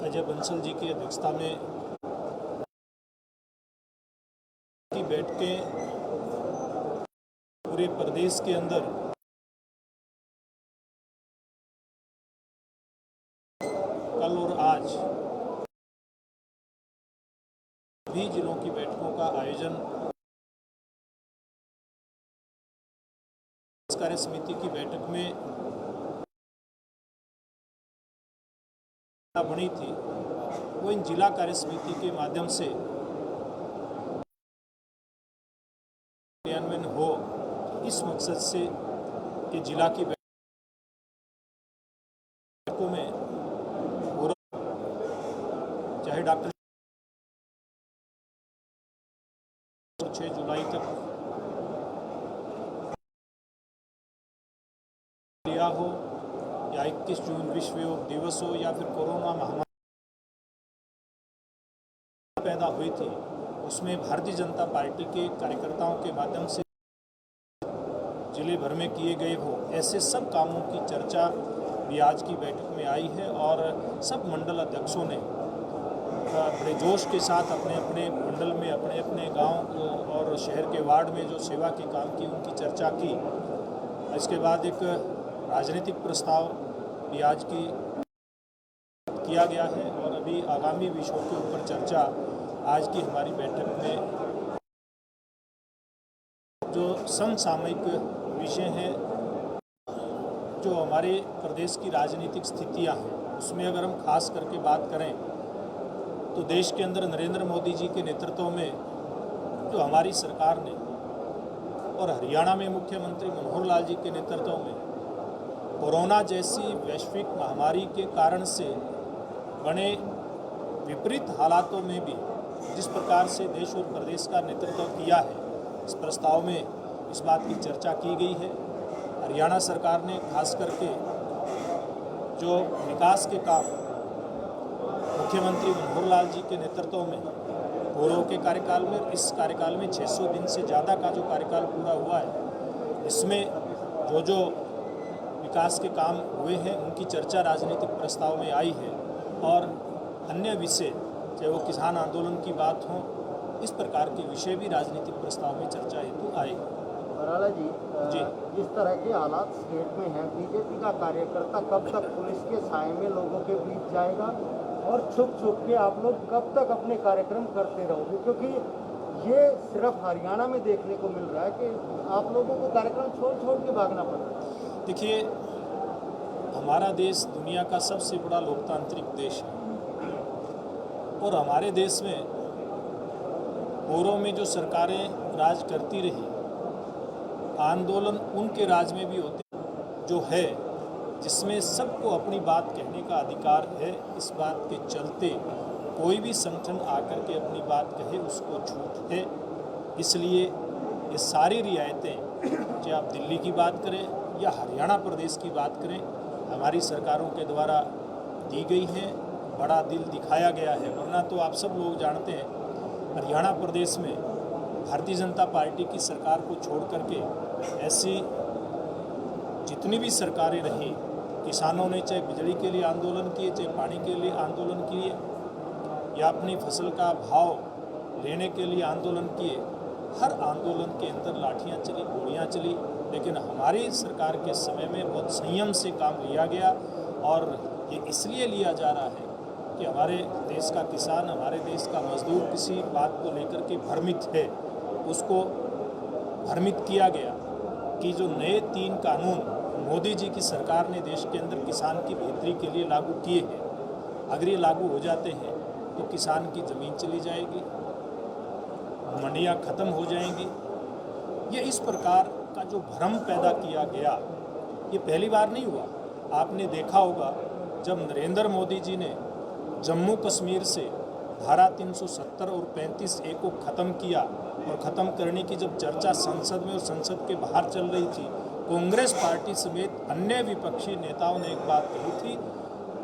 अजय बंसल जी की अध्यक्षता में की बैठकें पूरे प्रदेश के अंदर कल और आज सभी जिलों की बैठकों का आयोजन कार्य समिति की बैठक में बनी थी वो इन जिला कार्य समिति के माध्यम से क्रियान्वयन हो, इस मकसद से कि जिला की बैठकों में चाहे डॉक्टर 6 जुलाई तक लिया हो या 21 जून विश्व योग दिवस हो या फिर कोरोना महामारी पैदा हुई थी, उसमें भारतीय जनता पार्टी के कार्यकर्ताओं के माध्यम से जिले भर में किए गए हो, ऐसे सब कामों की चर्चा भी आज की बैठक में आई है। और सब मंडल अध्यक्षों ने बड़े जोश के साथ अपने अपने मंडल में अपने अपने गांव और शहर के वार्ड में जो सेवा के काम की उनकी चर्चा की। इसके बाद एक राजनीतिक प्रस्ताव भी आज की किया गया है और अभी आगामी विषयों के ऊपर चर्चा आज की हमारी बैठक में जो समसामयिक विषय हैं, जो हमारे प्रदेश की राजनीतिक स्थितियां हैं, उसमें अगर हम खास करके बात करें तो देश के अंदर नरेंद्र मोदी जी के नेतृत्व में जो हमारी सरकार ने और हरियाणा में मुख्यमंत्री मनोहर लाल जी के नेतृत्व में कोरोना जैसी वैश्विक महामारी के कारण से बने विपरीत हालातों में भी जिस प्रकार से देश और प्रदेश का नेतृत्व किया है, इस प्रस्ताव में इस बात की चर्चा की गई है। हरियाणा सरकार ने खास करके जो विकास के काम मुख्यमंत्री मनोहर लाल जी के नेतृत्व में पूर्व के कार्यकाल में, इस कार्यकाल में 600 दिन से ज़्यादा का जो कार्यकाल पूरा हुआ है, इसमें जो विकास के काम हुए हैं उनकी चर्चा राजनीतिक प्रस्ताव में आई है। और अन्य विषय, चाहे वो किसान आंदोलन की बात हो, इस प्रकार के विषय भी राजनीतिक प्रस्ताव में चर्चा हेतु आए। बराला जी, जिस तरह के हालात स्टेट में हैं, बीजेपी का कार्यकर्ता कब तक पुलिस के साए में लोगों के बीच जाएगा और छुप छुप के आप लोग कब तक अपने कार्यक्रम करते रहोगे? क्योंकि ये सिर्फ हरियाणा में देखने को मिल रहा है कि आप लोगों को कार्यक्रम छोड़ के भागना पड़ रहा है। देखिए, हमारा देश दुनिया का सबसे बड़ा लोकतांत्रिक देश है और हमारे देश में पूर्व में जो सरकारें राज करती रही, आंदोलन उनके राज में भी होते जो है, जिसमें सबको अपनी बात कहने का अधिकार है। इस बात के चलते कोई भी संगठन आकर के अपनी बात कहे उसको छूट है। इसलिए ये सारी रियायतें, चाहे आप दिल्ली की बात करें या हरियाणा प्रदेश की बात करें, हमारी सरकारों के द्वारा दी गई हैं। बड़ा दिल दिखाया गया है, वरना तो आप सब लोग जानते हैं हरियाणा प्रदेश में भारतीय जनता पार्टी की सरकार को छोड़ करके ऐसी जितनी भी सरकारें रहीं, किसानों ने चाहे बिजली के लिए आंदोलन किए, चाहे पानी के लिए आंदोलन किए या अपनी फसल का भाव लेने के लिए आंदोलन किए, हर आंदोलन के अंदर लाठियां चली, गोलियां चली। लेकिन हमारी सरकार के समय में बहुत संयम से काम लिया गया और ये इसलिए लिया जा रहा है कि हमारे देश का किसान, हमारे देश का मजदूर किसी बात को लेकर के भ्रमित है, उसको भ्रमित किया गया कि जो नए 3 कानून मोदी जी की सरकार ने देश के अंदर किसान की बेहतरी के लिए लागू किए हैं, अगर ये लागू हो जाते हैं तो किसान की ज़मीन चली जाएगी, मंडियाँ ख़त्म हो जाएंगी। ये इस प्रकार का जो भ्रम पैदा किया गया, ये पहली बार नहीं हुआ। आपने देखा होगा जब नरेंद्र मोदी जी ने जम्मू कश्मीर से धारा 370 और 35A को ख़त्म किया और ख़त्म करने की जब चर्चा संसद में और संसद के बाहर चल रही थी, कांग्रेस पार्टी समेत अन्य विपक्षी नेताओं ने एक बात कही थी,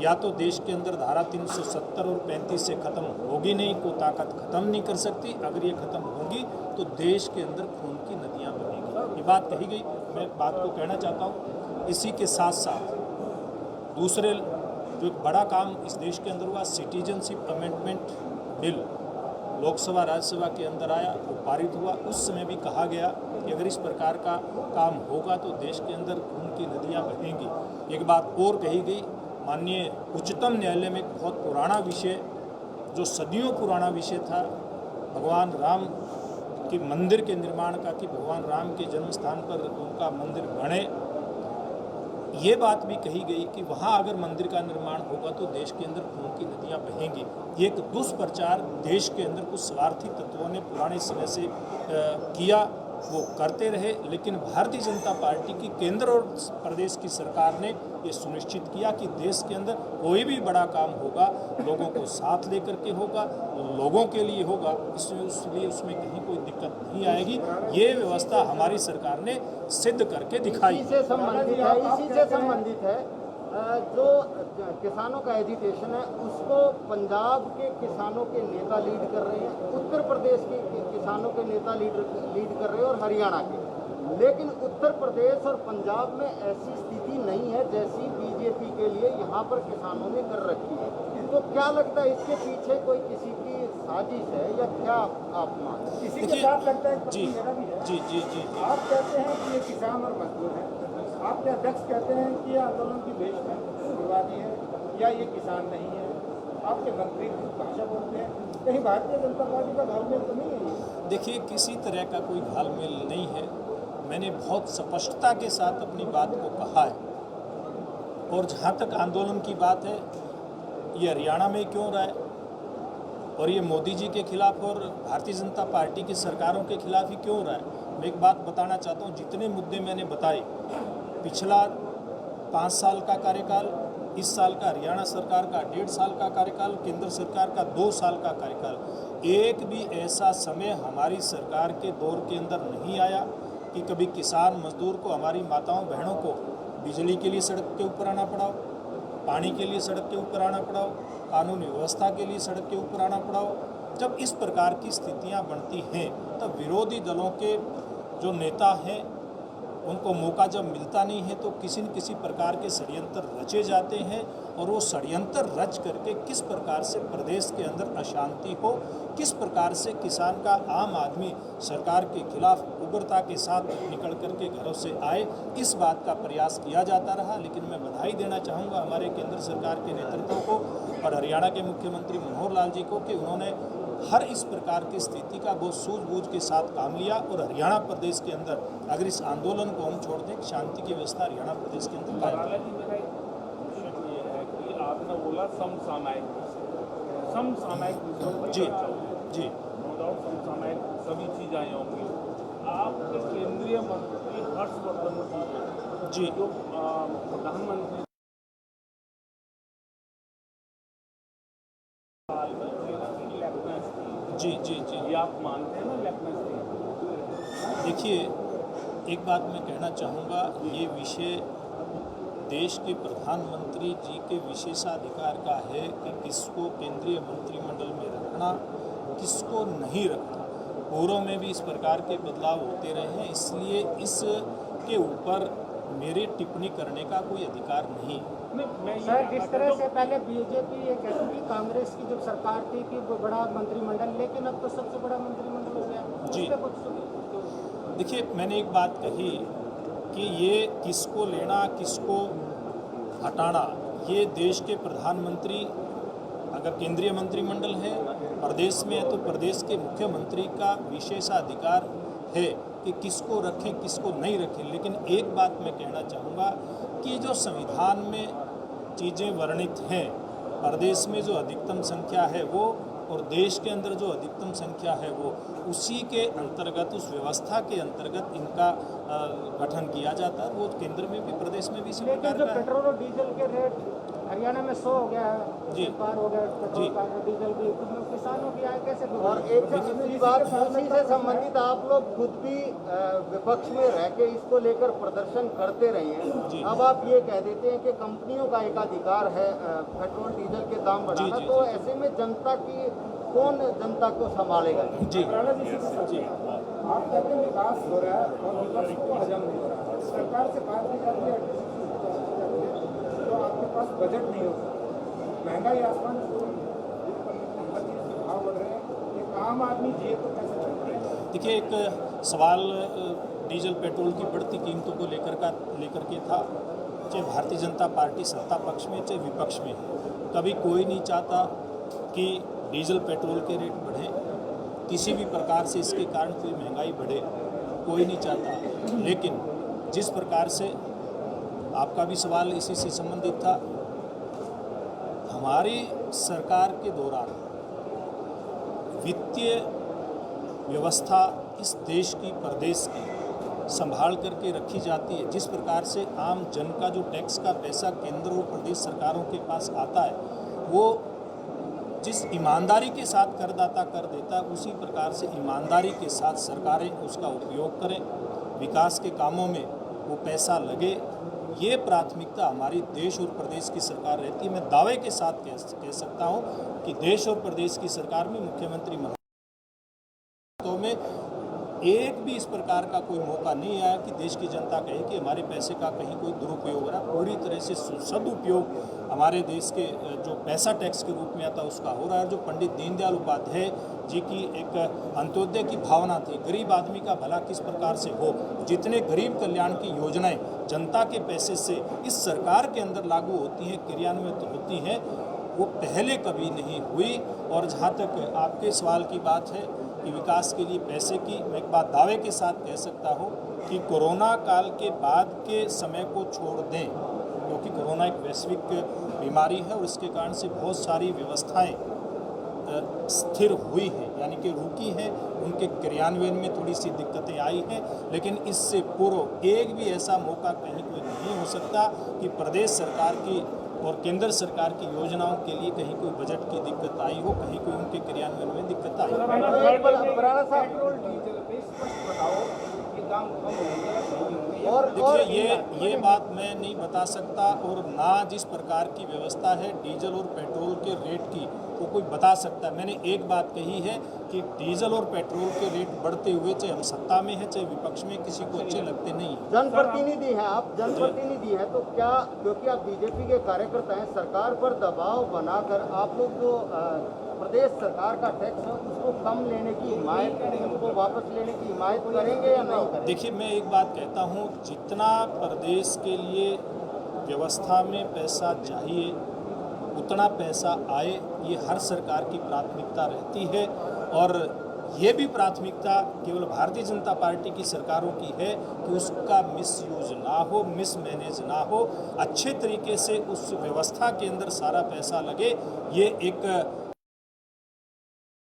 या तो देश के अंदर धारा 370 और 35 से ख़त्म होगी नहीं, कोई ताकत ख़त्म नहीं कर सकती, अगर ये ख़त्म होगी तो देश के अंदर खून की नदियाँ बहेंगी। ये बात कही गई। मैं बात को कहना चाहता हूँ, इसी के साथ साथ दूसरे जो एक बड़ा काम इस देश के अंदर हुआ, citizenship amendment bill Lok Sabha Rajya Sabha के अंदर आया, वो पारित हुआ। उस समय भी कहा गया कि अगर इस प्रकार का काम होगा तो देश के अंदर खून की नदियाँ बहेंगी। एक बात और कही गई, माननीय उच्चतम न्यायालय में एक बहुत पुराना विषय, जो सदियों पुराना विषय था, भगवान राम के मंदिर के निर्माण का, कि भगवान राम के जन्म स्थान पर उनका मंदिर बने। ये बात भी कही गई कि वहाँ अगर मंदिर का निर्माण होगा तो देश के अंदर खून की नदियाँ बहेंगी। ये एक दुष्प्रचार देश के अंदर कुछ स्वार्थी तत्वों ने पुराने सिरे से किया, वो करते रहे। लेकिन भारतीय जनता पार्टी की केंद्र और प्रदेश की सरकार ने ये सुनिश्चित किया कि देश के अंदर कोई भी बड़ा काम होगा लोगों को साथ लेकर के होगा, लोगों के लिए होगा, इसलिए उसमें कहीं कोई दिक्कत नहीं आएगी। ये व्यवस्था हमारी सरकार ने सिद्ध करके दिखाई। इसी से संबंधित है जो किसानों का एजिटेशन है, उसको पंजाब के किसानों के नेता लीड कर रहे हैं, उत्तर प्रदेश के किसानों के नेता लीड कर रहे हैं और हरियाणा के। लेकिन उत्तर प्रदेश और पंजाब में ऐसी स्थिति नहीं है जैसी बीजेपी के लिए यहाँ पर किसानों ने कर रखी है। तो क्या लगता है इसके पीछे कोई किसी की साजिश है या क्या आप मानते? इसी के साथ लगता है जी मेरा भी है। जी जी जी आप कहते हैं कि ये किसान और मजदूर है, आपके अध्यक्ष कहते हैं कि ये आंदोलन की बेशुमारी है या ये किसान नहीं है, आपके मंत्री भाषा बोलते हैं, कहीं भारतीय जनता पार्टी का घालमेल तो नहीं है? देखिए, किसी तरह का कोई घालमेल नहीं है। मैंने बहुत स्पष्टता के साथ अपनी बात को कहा है। और जहाँ तक आंदोलन की बात है, ये हरियाणा में क्यों रहा है और ये मोदी जी के खिलाफ और भारतीय जनता पार्टी की सरकारों के खिलाफ ही क्यों रहा है। मैं एक बात बताना चाहता हूँ, जितने मुद्दे मैंने बताए, पिछला 5 साल का कार्यकाल, इस साल का हरियाणा सरकार का 1.5 साल का कार्यकाल, केंद्र सरकार का 2 साल का कार्यकाल, एक भी ऐसा समय हमारी सरकार के दौर के अंदर नहीं आया कि कभी किसान मजदूर को, हमारी माताओं बहनों को बिजली के लिए सड़क के ऊपर आना पड़ा हो, पानी के लिए सड़क के ऊपर आना पड़ा हो, कानूनी व्यवस्था के लिए सड़क के ऊपर आना पड़ा हो। जब इस प्रकार की स्थितियां बनती हैं तब विरोधी दलों के जो नेता हैं उनको मौका जब मिलता नहीं है तो किसी न किसी प्रकार के षड्यंत्र रचे जाते हैं। और वो षड्यंत्र रच करके किस प्रकार से प्रदेश के अंदर अशांति हो, किस प्रकार से किसान का, आम आदमी सरकार के खिलाफ उग्रता के साथ निकल करके घरों से आए, इस बात का प्रयास किया जाता रहा। लेकिन मैं बधाई देना चाहूँगा हमारे केंद्र सरकार के नेतृत्व को और हरियाणा के मुख्यमंत्री मनोहर लाल जी को कि उन्होंने हर इस प्रकार की स्थिति का बहुत सूझबूझ के साथ काम लिया। और हरियाणा प्रदेश के अंदर अगर इस आंदोलन को हम छोड़ दें, शांति की व्यवस्था हरियाणा प्रदेश के अंदर कायम है। आपने बोला समसामयिक जी जी नो डाउट समसामयिक सभी चीज़ आई होंगी। आपके केंद्रीय मंत्री हर्षवर्धन जी जो प्रधानमंत्री जी जी जी ये आप मानते हैं ना लेफ्टनेस की? देखिए, एक बात मैं कहना चाहूँगा, ये विषय देश के प्रधानमंत्री जी के विशेषाधिकार का है कि किसको केंद्रीय मंत्रिमंडल में रखना, किसको नहीं रखना। पूर्व में भी इस प्रकार के बदलाव होते रहे हैं, इसलिए इसके ऊपर मेरे टिप्पणी करने का कोई अधिकार नहीं। सर, जिस तरह से पहले बीजेपी ये कहती थी, कांग्रेस की जब सरकार थी कि वो बड़ा मंत्रिमंडल, लेकिन अब तो सबसे बड़ा मंत्रिमंडल हो गया जी। उस पे कुछ देखिए, मैंने एक बात कही कि ये किसको लेना, किसको हटाना, ये देश के प्रधानमंत्री, अगर केंद्रीय मंत्रिमंडल है, प्रदेश में है तो प्रदेश के मुख्यमंत्री का विशेषाधिकार है कि किसको रखें, किसको नहीं रखें। लेकिन एक बात मैं कहना चाहूँगा कि जो संविधान में चीज़ें वर्णित हैं, प्रदेश में जो अधिकतम संख्या है वो और देश के अंदर जो अधिकतम संख्या है वो, उसी के अंतर्गत, उस व्यवस्था के अंतर्गत इनका गठन किया जाता है। वो केंद्र में भी, प्रदेश में भी इसी प्रकार जो का है। पेट्रोल और डीजल के रेट हरियाणा में 100 हो गया है, जी। पार हो गया पेट्रोल जी। का, डीजल भी, तो किसानों की आय कैसे और एक दूसरी बात, उसी से संबंधित आप लोग खुद भी विपक्ष में रह के इसको लेकर प्रदर्शन करते रहे जी। हैं। अब आप ये कह देते हैं कि कंपनियों का एक अधिकार है पेट्रोल डीजल के दाम बढ़ाना, जी, तो ऐसे में जनता की, कौन जनता को संभालेगा? जी जी। आप कहते हैं विकास हो रहा है और विकास को हजम नहीं हो रहा है, सरकार से बात की जाती है, तो आपके पास बजट नहीं होता, महंगाई आसमान छू रही है, हर चीज़ के भाव बढ़ रहे हैं, एक आम आदमी जिए तो कैसे चलेगा? देखिए, एक सवाल डीजल पेट्रोल की बढ़ती कीमतों को लेकर के था। चाहे भारतीय जनता पार्टी सत्ता पक्ष में चाहे विपक्ष में, कभी कोई नहीं चाहता कि डीजल पेट्रोल के रेट बढ़ें, किसी भी प्रकार से इसके कारण कोई महंगाई बढ़े, कोई नहीं चाहता। लेकिन जिस प्रकार से आपका भी सवाल इसी से संबंधित था, हमारी सरकार के दौरान वित्तीय व्यवस्था इस देश की, प्रदेश की संभाल करके रखी जाती है। जिस प्रकार से आम जन का जो टैक्स का पैसा केंद्र और प्रदेश सरकारों के पास आता है, वो जिस ईमानदारी के साथ करदाता कर देता है, उसी प्रकार से ईमानदारी के साथ सरकारें उसका उपयोग करें, विकास के कामों में वो पैसा लगे। ये प्राथमिकता हमारी देश और प्रदेश की सरकार रहती है। मैं दावे के साथ कह सकता हूँ कि देश और प्रदेश की सरकार में मुख्यमंत्री तो में एक भी इस प्रकार का कोई मौका नहीं आया कि देश की जनता कहे कि हमारे पैसे का कहीं कोई दुरुपयोग हो रहा है। पूरी तरह से सदुपयोग हमारे देश के जो पैसा टैक्स के रूप में आता है उसका हो रहा है। जो पंडित दीनदयाल उपाध्याय जी की एक अंत्योदय की भावना थी, गरीब आदमी का भला किस प्रकार से हो, जितने गरीब कल्याण की योजनाएं जनता के पैसे से इस सरकार के अंदर लागू होती हैं, क्रियान्वित होती हैं, वो पहले कभी नहीं हुई। और जहाँ तक आपके सवाल की बात है कि विकास के लिए पैसे की, मैं एक बात दावे के साथ कह सकता हूँ कि कोरोना काल के बाद के समय को छोड़ दें, क्योंकि कोरोना एक वैश्विक बीमारी है और इसके कारण से बहुत सारी व्यवस्थाएं स्थिर हुई हैं, यानी कि रुकी हैं, उनके क्रियान्वयन में थोड़ी सी दिक्कतें आई हैं। लेकिन इससे पूर्व एक भी ऐसा मौका कहीं कोई नहीं हो सकता कि प्रदेश सरकार की और केंद्र सरकार की योजनाओं के लिए कहीं कोई बजट की दिक्कत आई हो, कहीं कोई उनके क्रियान्वयन में दिक्कत आई हो। बराड़ा साहब, पेट्रोल डीजल पे स्पष्ट बताओ कि दाम कम होंगे और देखिए, ये बात मैं नहीं बता सकता, और ना जिस प्रकार की व्यवस्था है डीजल और पेट्रोल के रेट की वो कोई बता सकता है। मैंने एक बात कही है कि डीजल और पेट्रोल के रेट बढ़ते हुए, चाहे हम सत्ता में हैं चाहे विपक्ष में, किसी को अच्छे लगते नहीं हैं। जनप्रतिनिधि हैं आप, जनप्रतिनिधि हैं, तो क्या, क्योंकि आप बीजेपी के कार्यकर्ता हैं, सरकार पर दबाव बनाकर आप लोग जो प्रदेश सरकार का टैक्स है उसको कम लेने की हिमायत, उसको वापस लेने की हिमायत करेंगे या नहीं करेंगे? देखिए, मैं एक बात कहता हूँ, जितना प्रदेश के लिए व्यवस्था में पैसा चाहिए उतना पैसा आए, ये हर सरकार की प्राथमिकता रहती है। और ये भी प्राथमिकता केवल भारतीय जनता पार्टी की सरकारों की है कि उसका मिसयूज ना हो, मिसमैनेज ना हो, अच्छे तरीके से उस व्यवस्था के अंदर सारा पैसा लगे। ये एक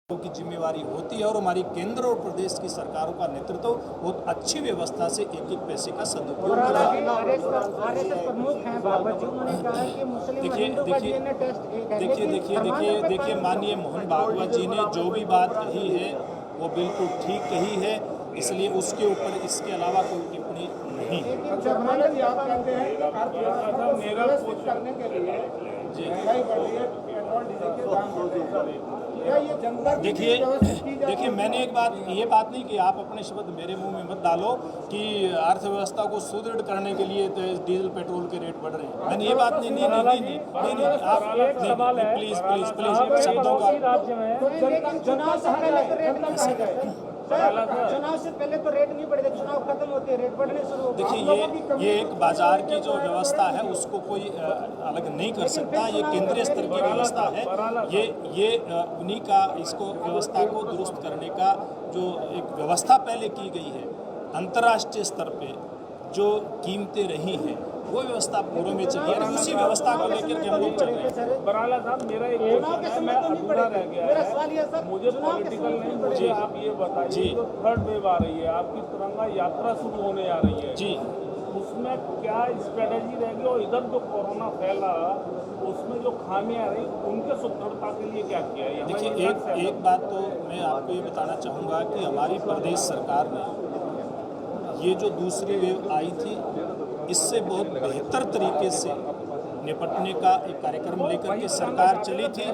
की जिम्मेवारी होती है और हमारी केंद्र और प्रदेश की सरकारों का नेतृत्व बहुत अच्छी व्यवस्था से एक एक पैसे का सदुपयोग करें। आरएसएस प्रमुख हैं बाबा जी, उन्होंने कहा है कि मुस्लिम हिंदू का डीएनए टेस्ट एक है। देखिए माननीय मोहन भागवत जी ने जो भी बात कही है वो बिल्कुल ठीक कही है, इसलिए उसके ऊपर इसके अलावा कोई टिप्पणी नहीं है। जमानत आप कहते हैं कि अर्थव्यवस्था को व्यवस्थित करने के लिए महंगाई बढ़ रही है, पेट्रोल डीजल के दाम बढ़ रहे हैं, क्या ये जनता देखिए मैंने एक बात, ये बात नहीं कि आप अपने शब्द मेरे मुंह में मत डालो कि अर्थव्यवस्था को सुदृढ़ करने के लिए डीजल पेट्रोल के रेट बढ़ रहे हैं। मैंने ये बात नहीं आप प्लीज शब्दों का, चुनाव से पहले तो रेट नहीं बढ़ गए, चुनाव से पहले तो रेट नहीं बढ़े, चुनाव खत्म होते हैं रेट बढ़ने शुरू हो गए। देखिए, ये एक बाजार की जो व्यवस्था है उसको कोई अलग नहीं कर सकता, ये केंद्रीय स्तर की व्यवस्था है। ये उन्हीं का, इसको व्यवस्था को दुरुस्त करने का जो एक व्यवस्था पहले की गई है अंतर्राष्ट्रीय स्तर पे, जो कीमतें रही हैं वो व्यवस्था पूर्व में चली है, उसी व्यवस्था को लेकर के हम लोग चल रहे हैं। बराला साहब, मेरा एक क्वेश्चन है, मैं अधूरा रह गया है, मुझे पॉलिटिकल नहीं, मुझे आप ये बताइए, जो थर्ड वेव आ रही है, आपकी तिरंगा यात्रा शुरू होने आ रही है जी, उसमें क्या स्ट्रेटेजी रहेगी, और इधर जो कोरोना फैला उसमें जो खामियां रही उनके सुदृढ़ता के लिए क्या किया है? देखिए, एक बात तो मैं आपको ये बताना चाहूँगा कि हमारी प्रदेश सरकार ने ये जो दूसरी वेव आई थी इससे बहुत बेहतर तरीके से निपटने का एक कार्यक्रम लेकर के सरकार चली थी।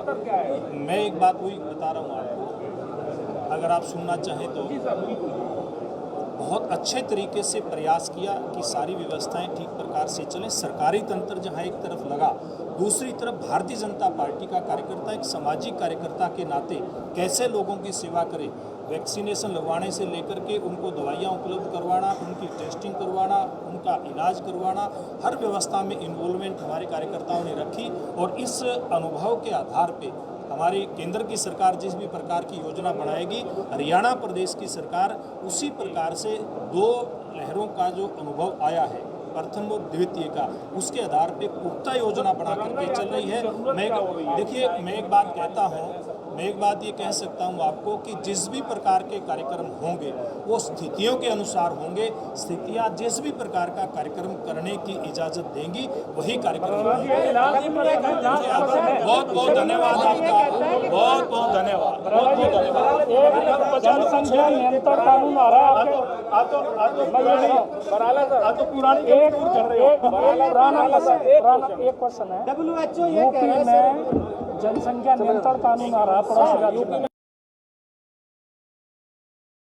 मैं एक बात वही बता रहा हूँ आपको, अगर आप सुनना चाहें तो बहुत अच्छे तरीके से प्रयास किया कि सारी व्यवस्थाएं ठीक प्रकार से चलें। सरकारी तंत्र जहां एक तरफ लगा, दूसरी तरफ भारतीय जनता पार्टी का कार्यकर्ता एक सामाजिक कार्यकर्ता के नाते कैसे लोगों की सेवा करे, वैक्सीनेशन लगवाने से लेकर के उनको दवाइयाँ उपलब्ध करवाना, उनकी टेस्टिंग करवाना, उनका इलाज करवाना, हर व्यवस्था में इन्वॉल्वमेंट हमारे कार्यकर्ताओं ने रखी। और इस अनुभव के आधार पे हमारी केंद्र की सरकार जिस भी प्रकार की योजना बनाएगी, हरियाणा प्रदेश की सरकार उसी प्रकार से 2 लहरों का जो अनुभव आया है, प्रथम और द्वितीय का, उसके आधार पे पुख्ता योजना बना करके चल रही है। मैं एक बात कहता हूँ, मैं एक बात ये कह सकता हूँ आपको कि जिस भी प्रकार के कार्यक्रम होंगे वो स्थितियों के अनुसार होंगे। स्थितियाँ जिस भी प्रकार का कार्यक्रम करने की इजाज़त देंगी वही कार्यक्रम होंगे। बहुत बहुत धन्यवाद आपका, बहुत बहुत धन्यवाद, बहुत बहुत धन्यवाद। जनसंख्या नियंत्रण कानून आ रहा है आपके पुरानी एक क्वेश्चन है, WHO ये कह यूपी रहा है में जनसंख्या नियंत्रण कानून आ रहा है पड़ोसी राज्य में।